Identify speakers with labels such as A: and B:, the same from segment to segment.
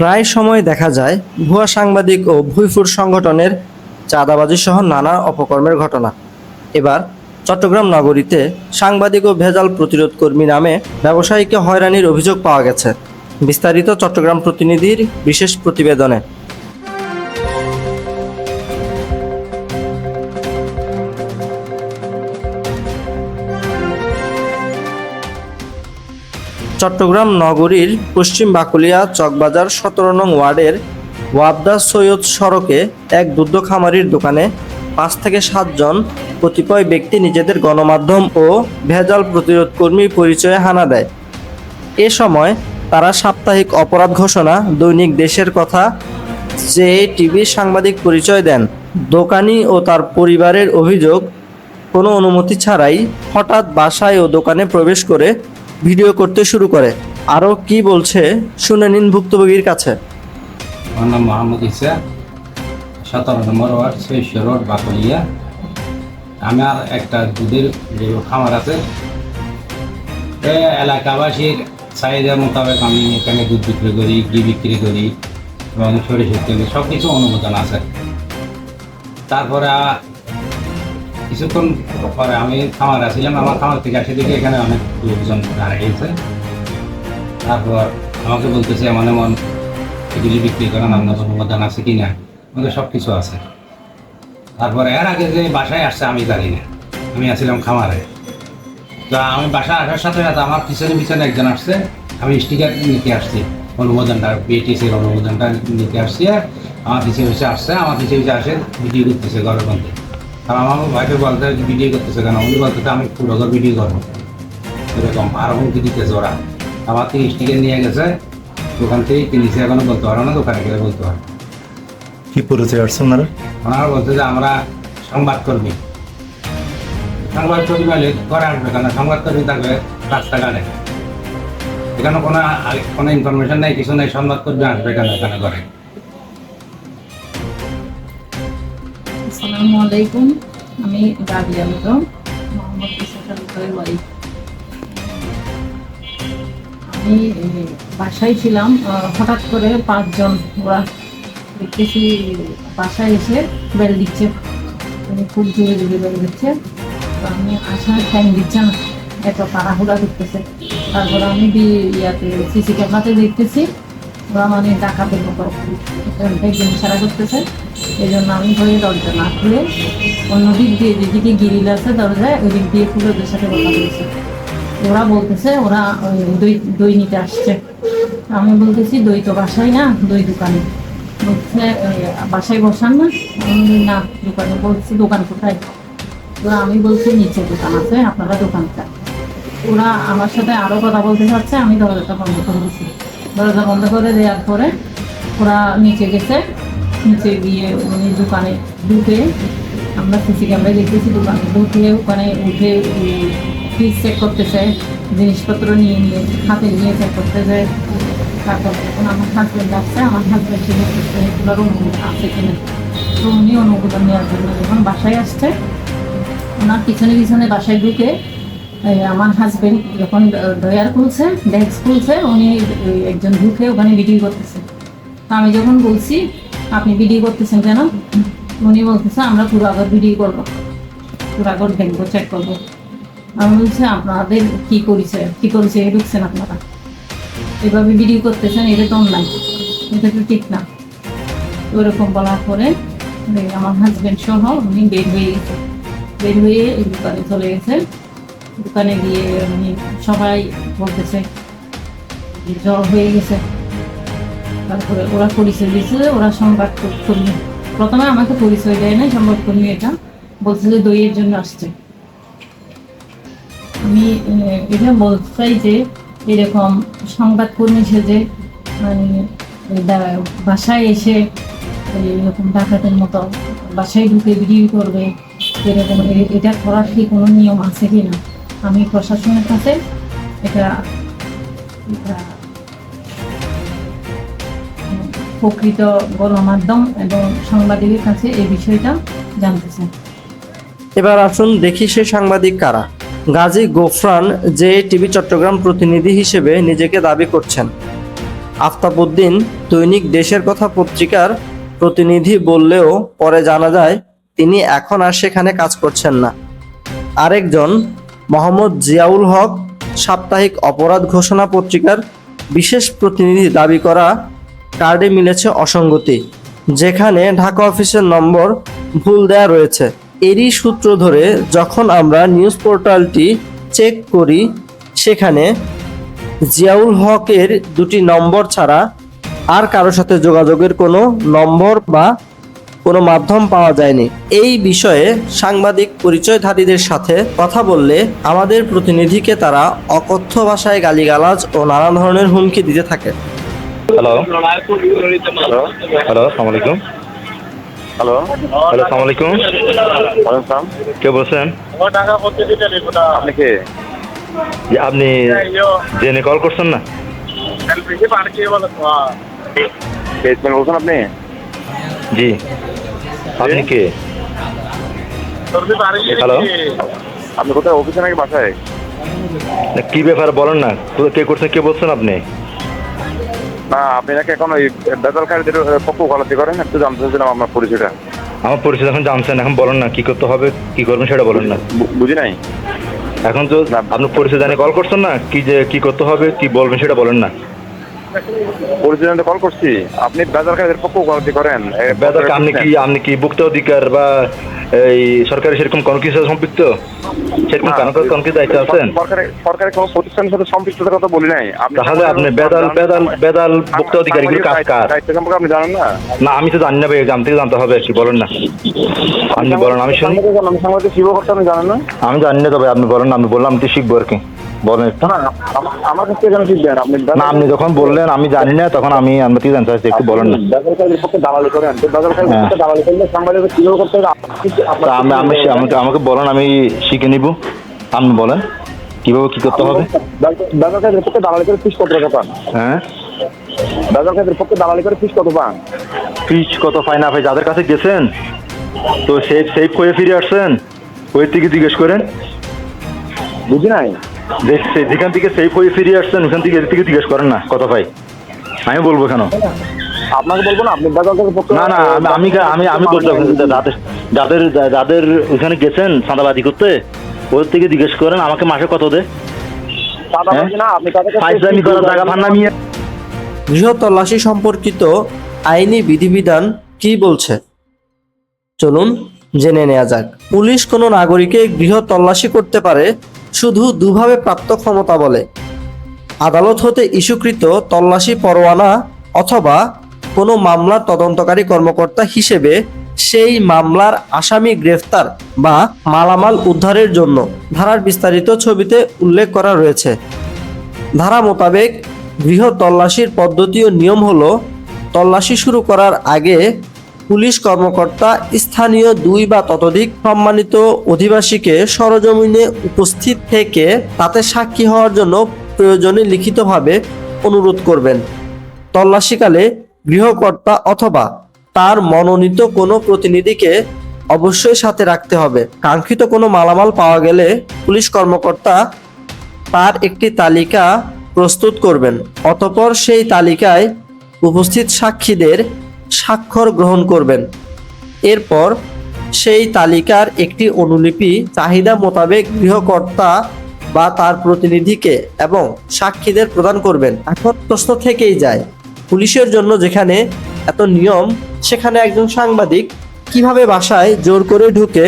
A: প্রায় সময় দেখা যায় ভুয়া সাংবাদিক ও ভুইফুর সংগঠনের চাঁদাবাজি সহ নানা অপকর্মের ঘটনা। এবার চট্টগ্রাম নগরীতে সাংবাদিক ও ভেজাল প্রতিরোধ কর্মী নামে ব্যবসায়ীকে হয়রানির অভিযোগ পাওয়া গেছে। বিস্তারিত চট্টগ্রাম প্রতিনিধির বিশেষ প্রতিবেদনে। চট্টগ্রাম নগরীর পশ্চিম বাকুলিয়া চকবাজার 17 নং ওয়ার্ডের ওয়াবদা সৈয়দ সড়কে এক দুগ্ধ খামারির দোকানে 5 থেকে 7 জন কতিপয় ব্যক্তি নিজেদের গণমাধ্যম ও ভেজাল প্রতিরোধ কর্মী পরিচয়ে হানা দেয়। এ সময় তারা সাপ্তাহিক অপরাধ ঘোষণা, দৈনিক দেশের কথা, যে টিভির সাংবাদিক পরিচয় দেন। দোকানি ও তার পরিবারের অভিযোগ, কোনো অনুমতি ছাড়াই হঠাৎ বাসায় ও দোকানে প্রবেশ করে ভিডিও করতে শুরু করে। আরও কি বলছে শুনে নিন ভুক্তভোগীর কাছে।
B: আমার নাম মোহাম্মদ ইসা, 17 নম্বর ওয়ার্ড, সৈয়দ রোড, বাকুলিয়া। আমার একটা দুধের খামার আছে। এলাকাবাসীর চাহিদা মোতাবেক আমি এখানে দুধ বিক্রি করি, ঘি বিক্রি করি এবং সরিষার তেল, সব কিছু অনুমোদন আছে। তারপরে কিছুক্ষণ পরে আমি খামার আসছিলাম, আমার খামার থেকে আসে দেখে এখানে অনেক লোকজন দাঁড়িয়ে গেছে। তারপর আমাকে বলতেছে এমন এমন এগুলি বিক্রি করেন, আপনার অনুমোদন আছে কি না? আমাদের সব কিছু আছে। তারপরে এর আগে যে বাসায় আসছে আমি জানি না, আমি আসছিলাম খামারে। তো আমি বাসায় আসার সাথে সাথে আমার পিছনে পিছনে একজন আসছে, আমি স্টিকার নিতে আসছি, অনুমোদনটা বিএটিসির অনুমোদনটা নিতে আসছি। আমার পিছিয়ে পিছিয়ে আসছে, আমার পিছিয়ে পিছিয়ে আসে ভিডিও করতেছে ঘরের মধ্যে। আর আমার ভাইকে বলতে ভিডিও করতেছে কেন, উনি বলতেছে আমি পুরো ঘর ভিডিও করবো এরকম। আর হুমকি দিতেছে ওরা। আমার থেকে স্টিকার নিয়ে গেছে, দোকান থেকে কিনেছে, এখনো বলতে পারো না, দোকানে গেলে বলতে পারো।
C: কি পরিচয় আসছে ওনারা?
B: ওনারা বলছে যে আমরা সংবাদকর্মী। সংবাদকর্মী হলে ঘরে আসবে কেন? সংবাদকর্মী থাকবে রাস্তাঘাটে, এখানে কোনো ইনফরমেশন নেই, কিছু নেই, সংবাদকর্মী আসবে কেন এখানে ঘরে?
D: আসসালামু আলাইকুম, আমি রাবিয়া বেগম, মোহাম্মদ ইসা খানের ওয়াইফ। আমি বাসায় ছিলাম, হঠাৎ করে 5 জন ওরা দেখতেছি বাসায় এসে বেল দিচ্ছে, মানে খুব জোরে জোরে বেল দিচ্ছে। তো আমি আসার টাইম দিচ্ছে না, এত তাড়াহুড়া করতেছে। তারপর আমি সিসি ক্যামেরাতে দেখতেছি ওরা মানে ডাকাতের মতো সারা করতেছে। এই জন্য আমি ঘরে দরজা না খুলে অন্য দিক দিয়ে, যেদিকে গিরিল আছে দরজায়, ওই দিক দিয়ে খুলে ওদের সাথে কথা বলছে। ওরা বলতেছে ওরা দই নিতে আসছে। আমি বলতেছি দই তো বাসায় না, দই দোকানে। বলছে বাসায় বসান না? আমি না, দোকানে। বলছি দোকান কোথায়? ওরা আমি বলছি নিচে দোকান আছে, আপনারা দোকানটা। ওরা আমার সাথে আরও কথা বলতে চাচ্ছে, আমি দরজাটা বন্ধ করে দিচ্ছি। দরজা বন্ধ করে দেওয়ার পরে ওরা নিচে গেছে। নিচে গিয়ে উনি দোকানে ঢুকে, আমরা সিসি ক্যামেরায় দেখতেছি দোকানে ঢুকে ওখানে উঠে ফ্রিজ চেক করতেছে, জিনিসপত্র নিয়ে হাতে নিয়ে চেক করতেছে। তারপর যখন আমার হাজব্যান্ড আসছে, আমার হাজব্যান্ড এগুলোর অনুমোদন আছে কিনা। তো উনি অনুমোদন নেওয়ার জন্য যখন বাসায় আসছে, ওনার পিছনে পিছনে বাসায় ঢুকে আমার হাজব্যান্ড যখন ডয়ার খুলছে, ডেস্ক খুলছে, উনি একজন ঢুকে ওখানে ভিডিও করতেছে। তো আমি যখন বলছি আপনি ভিডিও করতেছেন কেন, উনি বলতেছে আমরা পুরো আগর ভিডিও করবো, পুরো আগর দেখবো, চেক করবো। আমি বলছি আপনাদের কি করেছে ঢুকছেন আপনারা, এভাবে ভিডিও করতেছেন, এটা তো অন্যায়, এটা তো ঠিক না। ওরকম বলার পরে আমার হাজব্যান্ড সহ উনি বের হয়ে এই দোকানে চলে গেছে। দোকানে গিয়ে উনি সবাই বলতেছে জ্বর হয়ে গেছে। তারপরে ওরা পরিচয় দিয়েছে, ওরা সংবাদকর্মী। প্রথমে আমাকে পরিচয় দেয় নাই সংবাদকর্মী, এটা বলছে যে দইয়ের জন্য আসছে। আমি এটা বলতে চাই যে এরকম সংবাদকর্মী সেজে মানে বাসায় এসে এরকম ডাকাতের মতো বাসায় ঢুকে ভিডিও করবে, এরকম এটা করার কি কোনো নিয়ম আছে কি না? আমি প্রশাসনের কাছে এটা প্রকৃত গণমাধ্যম এবং সাংবাদিকের কাছে এই বিষয়টা জানতে চাই।
A: এবার আসুন দেখি সে সাংবাদিক কারা। গাজী গোফরান, যে টিভি চট্টগ্রাম প্রতিনিধি হিসেবে নিজেকে দাবি করছেন। আফতাবউদ্দিন দৈনিক দেশের কথা পত্রিকার প্রতিনিধি বললেও পরে জানা যায় তিনি এখন আর সেখানে কাজ করছেন না। আরেকজন মোহাম্মদ জিয়াউল হক সাপ্তাহিক অপরাধ ঘোষণা পত্রিকার বিশেষ প্রতিনিধি দাবি করা কার্ডে মিলেছে অসঙ্গতি, যেখানে ঢাকা অফিসের নম্বর ভুল দেয়া রয়েছে। এরই সূত্র ধরে যখন আমরা নিউজ পোর্টালটি চেক করি, সেখানে জিয়াউল হকের দুটি নম্বর ছাড়া আর কারোর সাথে যোগাযোগের কোনো নম্বর বা কোনো মাধ্যম পাওয়া যায়নি। এই বিষয়ে সাংবাদিক পরিচয়ধারীদের সাথে কথা বললে আমাদের প্রতিনিধিকে তারা অকথ্য ভাষায় গালিগালাজ ও নানা ধরনের হুমকি দিতে থাকে।
C: হ্যালো হ্যালো আসসালামু আলাইকুম।
E: হ্যালো
C: হ্যালো আসসালামু আলাইকুম।
E: ওয়ালাইকুম
C: কে বলছেন?
E: আপনি কে?
C: যে আপনি জেনে কল করছেন না?
E: পেয়েছেন বলছেন আপনি?
C: জি, আপনি কে? হ্যালো,
E: আপনি কোথায়, অফিসে নাকি বাসায়?
C: না, কি ব্যাপার বলেন না, কে করছেন, কে বলছেন আপনি?
E: না, আপনি নাকি এখন ওই বেদরকারীদের পক্ষ ওকালতি করেন, একটু জানতে চাইছিলাম আপনার পরিচয়টা।
C: আমার পরিচয় এখন জানছেন, এখন বলেন না কি করতে হবে, কি করবেন সেটা বলেন না।
E: বুঝি নাই।
C: এখন তো আপনার পরিচয় জানিয়ে কল করছেন না, কি যে কি করতে হবে, কি বলবেন সেটা বলেন না।
E: পরিচয় জানতে কল করছি, আপনি বেদরকারীদের পক্ষ ওকালতি করেন।
C: বেদর আপনি কি ভুক্ত অধিকার বা এই সরকারি সেরকম কোনো কিছু সম্পৃক্ত, সেরকম কোনো কিছু দায়িত্ব আছেন?
E: সরকারি কোনো প্রতিষ্ঠানের সাথে সম্পৃক্ততার কথা বলি নাই।
C: তাহলে আপনি বেদাল ভুক্ত অধিকারী এগুলো কাজ কার?
E: দায়িত্ব সম্পর্কে আপনি জানেন না?
C: না, আমি তো জানি না ভাই, জানতে হবে আর কি, বলেন না, আপনি বলেন, আমি শুনি।
E: আমি সাংবাদিক শিব করতে, আপনি জানেন না?
C: আমি জানি না, তবে আপনি বলেন, আমি বললাম তো শিখবো আর কি, বলেন একটু।
E: আমার কাছ থেকে যেন শিখবেন আপনি।
C: না, আপনি যখন বললেন আমি জানি না, তখন আমি থেকে জানতে চাইছি, একটু বলেন না।
E: বেসরকারিদের পক্ষে দালালি করেন, বেসরকারিদের পক্ষে দালালি করলে সাংবাদিকদের কিভাবে করতে হবে
C: তা আমাকে বলেন, আমি শিখে নিব। আপনি বলেন কিভাবে কি করতে হবে।
E: বেসরকারিদের পক্ষে দালালি করে ফিস কত টাকা পান?
C: হ্যাঁ,
E: বেসরকারিদের পক্ষে দালালি করে ফিস কত পান?
C: ফিস কত পাই না পাই, যাদের কাছে গেছেন তো সেভ করে ফিরে আসছেন, ওই থেকে জিজ্ঞেস করেন।
E: বুঝি নাই।
C: যেখান থেকে সেভ হয়ে ফিরে আসছেন ওখান থেকে জিজ্ঞেস করেন না কত পাই, আমি বলবো কেন?
E: আপনাকে বলবো না, আপনি বেসরকারিদের পক্ষে।
C: না, আমি বলতে যাদের ওইখানে গেছেন চাঁদাবাজি করতে, ওর থেকে জিজ্ঞেস করেন আমাকে মাসে কত দে।
A: গৃহ তল্লাশি সম্পর্কিত আইনি বিধিবিধান কি বলছে, চলুন জেনে নেওয়া যাক। পুলিশ কোনো নাগরিককে গৃহ তল্লাশি করতে পারে শুধু দুভাবে প্রাপ্ত ক্ষমতা বলে: আদালত হতে ইস্যুকৃত তল্লাশি পরোয়ানা অথবা কোনো মামলার তদন্তকারী কর্মকর্তা হিসেবে সেই মামলার আসামি গ্রেফতার বা মালামাল উদ্ধারের জন্য। ধারার বিস্তারিত ছবিতে উল্লেখ করা রয়েছে। ধারা মোতাবেক গৃহ তল্লাশির পদ্ধতি ও নিয়ম হলো, তল্লাশি শুরু করার আগে পুলিশ কর্মকর্তা স্থানীয় 2 বা ততোধিক সম্মানিত অধিবাসীকে সরজমিনে উপস্থিত থেকে তাতে সাক্ষী হওয়ার জন্য প্রয়োজনে লিখিতভাবে অনুরোধ করবেন। তল্লাশিকালে গৃহকর্তা অথবা তার মনোনীত কোনো প্রতিনিধিকে অবশ্যই সাথে রাখতে হবে। কাঙ্ক্ষিত কোনো মালামাল পাওয়া গেলে পুলিশ কর্মকর্তা তার একটি তালিকা প্রস্তুত করবেন। অতঃপর সেই তালিকায় উপস্থিত সাক্ষীদের স্বাক্ষর গ্রহণ করবেন। এরপর সেই তালিকার একটি অনুলিপি চাহিদা মোতাবেক গৃহকর্তা বা তার প্রতিনিধিকে এবং সাক্ষীদের প্রদান করবেন। এখন প্রশ্ন থেকেই যায়, পুলিশের জন্য যেখানে এত নিয়ম, সেখানে একজন সাংবাদিক কিভাবে বাসায় জোর করে ঢুকে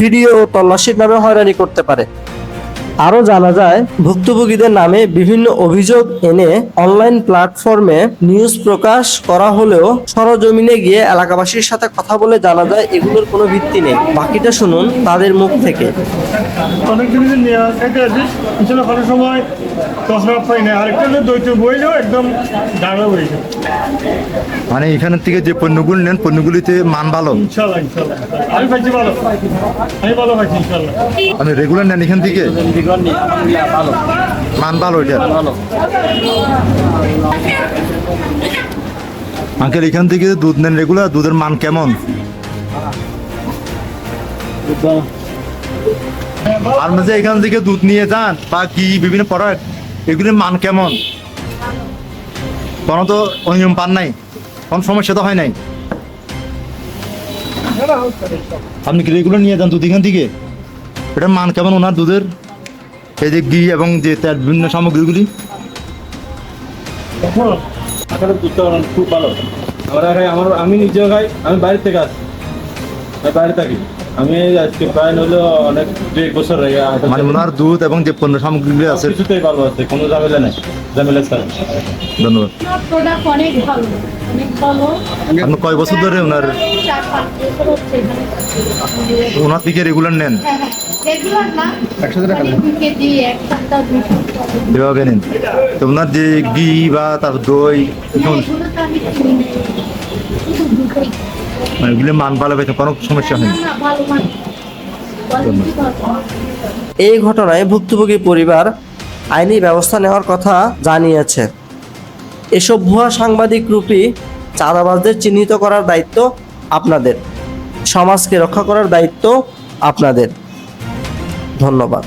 A: ভিডিও ও তল্লাশির নামে হয়রানি করতে পারে? আরও জানা যায়, ভুক্তভোগীদের নামে বিভিন্ন অভিযোগ এনে অনলাইন প্ল্যাটফর্মে নিউজ প্রকাশ করা হলেও সরজমিনে গিয়ে এলাকাবাসীর সাথে কথা বলে জানা যায় এগুলোর কোনো ভিত্তি নেই। বাকিটা শুনুন তাদের মুখ থেকে।
F: অনেক জিনিস নেওয়া খাইতে আসিস, ইনশাল্লাহ কোনো সময় তসরা পাই না, আরেকটা হলে দৈত্য বইলেও একদম ডাঙা বই যায়।
C: মানে এখান থেকে যে পণ্যগুলো নেন পণ্যগুলিতে মান ভালো?
F: ইনশাল্লাহ আমি পাইছি ভালো, আমি ভালো পাইছি ইনশাল্লাহ।
C: আপনি রেগুলার নেন এখান থেকে? মান ভালো এটা? আঙ্কেল এখান থেকে দুধ নেন রেগুলার, দুধের মান কেমন? আর মাঝে এখান থেকে দুধ নিয়ে যান বা কি বিভিন্ন প্রোডাক্ট, এগুলির মান কেমন?
G: কোনো তো অনিয়ম পান নাই, কোনো সমস্যা তো হয় নাই। আপনি কি রেগুলার নিয়ে যান দুধ এখান থেকে? এটার মান কেমন ওনার দুধের? এই যে ঘি এবং যে তার বিভিন্ন সামগ্রীগুলি।
H: এখানে দুধটা খুব ভালো। আমি নিজেও খাই, আমি বাইরে থেকে আসি, আমি বাইরে থাকি। আমি আজকে প্রায় হলো অনেক 2 বছর হয়ে গেছে।
G: মানে ওনার দুধ এবং যে পণ্য সামগ্রীগুলি আছে
H: কিছুতেই ভালো আছে, কোনো ঝামেলা নেই, ঝামেলা ছাড়া।
G: ধন্যবাদ।
D: প্রোডাক্ট অনেক ভালো, অনেক ভালো।
G: আপনি কয় বছর ধরে ওনার
D: 4-5 বছর হচ্ছে এখানে।
G: ওনার থেকে রেগুলার নেন?
D: হ্যাঁ, রেগুলার না, 2 কেজি, 1 সপ্তাহ, 2 সপ্তাহ।
G: এভাবে নেন তো ওনার যে ঘি বা তার দই
D: এগুলো তো আমি কিনি না। শুধু দুধই।
G: মানে এগুলি মান ভালো পেতে কোনো সমস্যা
D: না,
G: হয়নি।
D: না, ভালো মানে। কোয়ালিটি ভালো।
A: এই ঘটনায় ভুক্তভোগী পরিবার আইনি ব্যবস্থা নেওয়ার কথা জানিয়েছে। এসব ভুয়া সাংবাদিক রূপী চাঁদাবাজদের চিহ্নিত করার দায়িত্ব আপনাদের, সমাজকে রক্ষা করার দায়িত্ব আপনাদের। ধন্যবাদ।